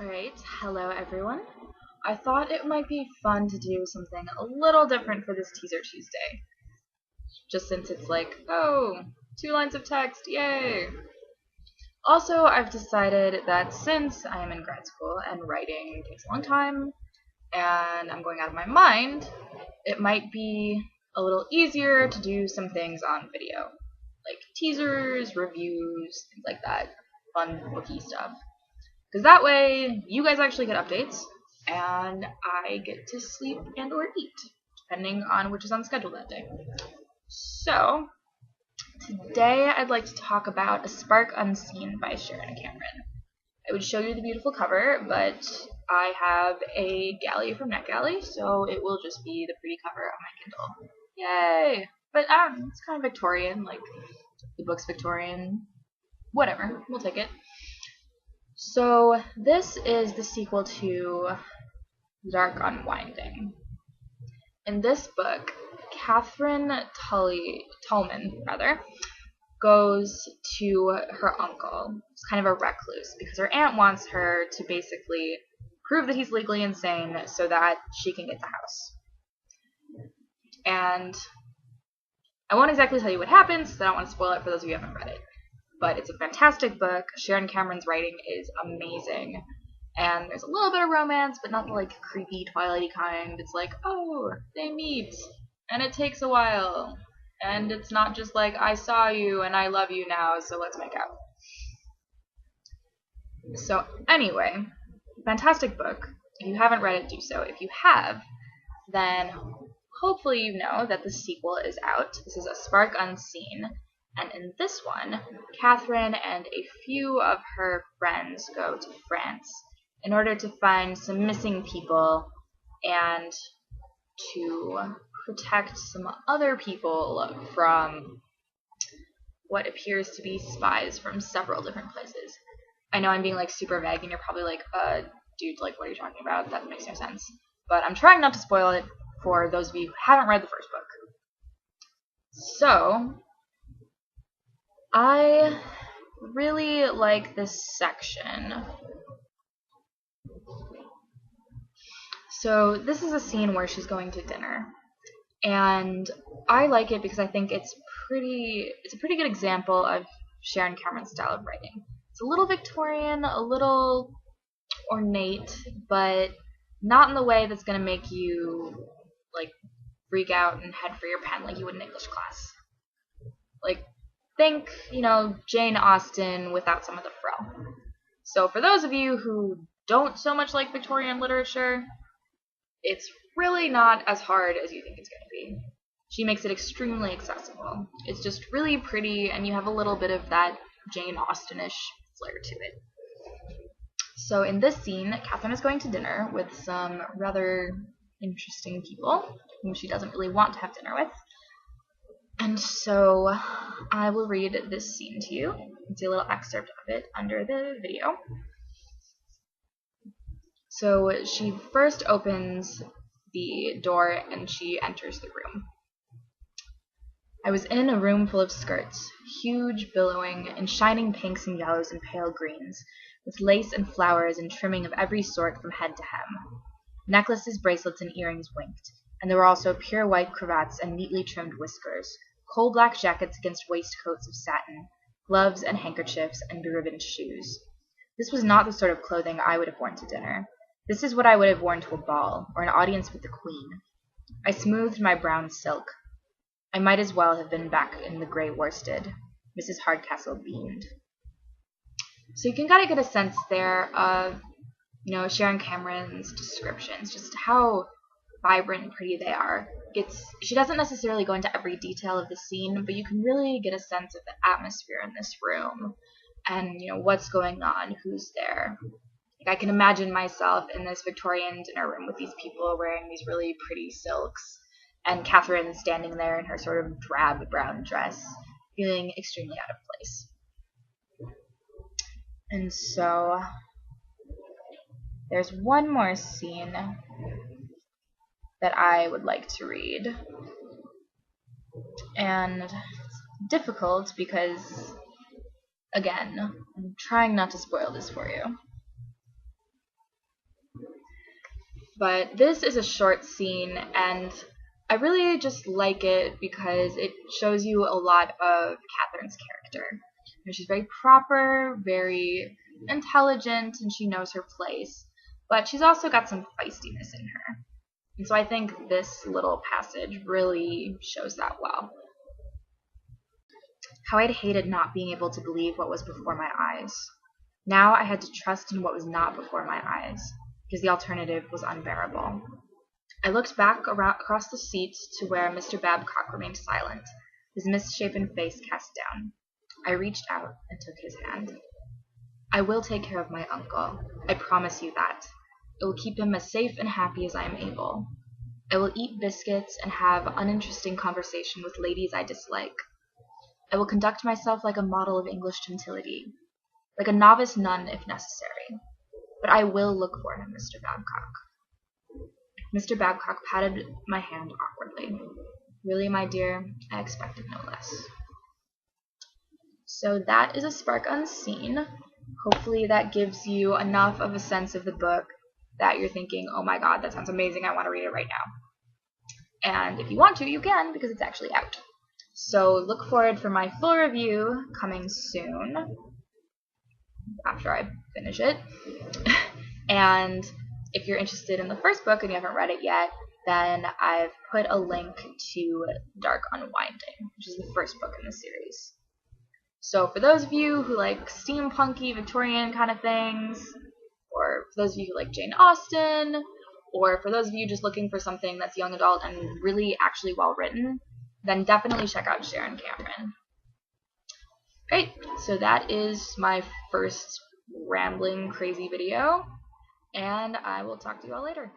Alright, hello everyone. I thought it might be fun to do something a little different for this Teaser Tuesday. Just since it's like, oh, 2 lines of text, yay! Also, I've decided that since I am in grad school and writing takes a long time, and I'm going out of my mind, it might be a little easier to do some things on video. Like teasers, reviews, things like that. Fun, booky stuff. Because that way, you guys actually get updates, and I get to sleep and or eat, depending on which is on schedule that day. So, today I'd like to talk about A Spark Unseen by Sharon Cameron. I would show you the beautiful cover, but I have a galley from NetGalley, so it will just be the pretty cover on my Kindle. Yay! But it's kind of Victorian, like the book's Victorian. Whatever, we'll take it. So this is the sequel to A Dark Unwinding. In this book, Catherine Tullman goes to her uncle. He's kind of a recluse because her aunt wants her to basically prove that he's legally insane so that she can get the house. And I won't exactly tell you what happens, because I don't want to spoil it for those of you who haven't read it. But it's a fantastic book. Sharon Cameron's writing is amazing. And there's a little bit of romance, but not the like creepy Twilighty kind. It's like, oh, they meet, and it takes a while. And it's not just like, I saw you and I love you now, so let's make out. So anyway, fantastic book. If you haven't read it, do so. If you have, then hopefully you know that the sequel is out. This is A Spark Unseen. And in this one, Catherine and a few of her friends go to France in order to find some missing people and to protect some other people from what appears to be spies from several different places. I know I'm being like super vague and you're probably like, dude, like what are you talking about? That makes no sense. But I'm trying not to spoil it for those of you who haven't read the first book. So, I really like this section. So this is a scene where she's going to dinner, and I like it because I think it's a pretty good example of Sharon Cameron's style of writing. It's a little Victorian, a little ornate, but not in the way that's going to make you like freak out and head for your pen like you would in English class. Like, think, Jane Austen without some of the frill. So for those of you who don't so much like Victorian literature, it's really not as hard as you think it's going to be. She makes it extremely accessible. It's just really pretty, and you have a little bit of that Jane Austen-ish flair to it. So in this scene, Catherine is going to dinner with some rather interesting people whom she doesn't really want to have dinner with. And so I will read this scene to you. You can see a little excerpt of it under the video. So she first opens the door and she enters the room. I was in a room full of skirts, huge, billowing, in shining pinks and yellows and pale greens, with lace and flowers and trimming of every sort from head to hem. Necklaces, bracelets, and earrings winked, and there were also pure white cravats and neatly trimmed whiskers, coal-black jackets against waistcoats of satin, gloves and handkerchiefs, and beribboned shoes. This was not the sort of clothing I would have worn to dinner. This is what I would have worn to a ball, or an audience with the Queen. I smoothed my brown silk. I might as well have been back in the grey worsted. Mrs. Hardcastle beamed. So you can kind of get a sense there of, Sharon Cameron's descriptions, just how vibrant and pretty they are. She doesn't necessarily go into every detail of the scene, but you can really get a sense of the atmosphere in this room and, what's going on, who's there. Like, I can imagine myself in this Victorian dinner room with these people wearing these really pretty silks, and Catherine standing there in her sort of drab brown dress, feeling extremely out of place. And so there's one more scene that I would like to read. And it's difficult because, again, I'm trying not to spoil this for you. But this is a short scene, and I really just like it because it shows you a lot of Catherine's character. She's very proper, very intelligent, and she knows her place. But she's also got some feistiness in her. And so I think this little passage really shows that well. How I'd hated not being able to believe what was before my eyes. Now I had to trust in what was not before my eyes, because the alternative was unbearable. I looked back across the seat to where Mr. Babcock remained silent, his misshapen face cast down. I reached out and took his hand. I will take care of my uncle. I promise you that. I will keep him as safe and happy as I am able. I will eat biscuits and have uninteresting conversation with ladies I dislike. I will conduct myself like a model of English gentility, like a novice nun if necessary. But I will look for him, Mr. Babcock. Mr. Babcock patted my hand awkwardly. Really, my dear, I expected no less. So that is a spark unseen. Hopefully that gives you enough of a sense of the book that you're thinking, oh my god, that sounds amazing, I want to read it right now. And if you want to, you can, because it's actually out. So look forward for my full review coming soon, after I finish it. And if you're interested in the first book and you haven't read it yet, then I've put a link to Dark Unwinding, which is the first book in the series. So for those of you who like steampunky, Victorian kind of things, or for those of you who like Jane Austen, or for those of you just looking for something that's young adult and really actually well written, then definitely check out Sharon Cameron. Great, so that is my first rambling crazy video, and I will talk to you all later.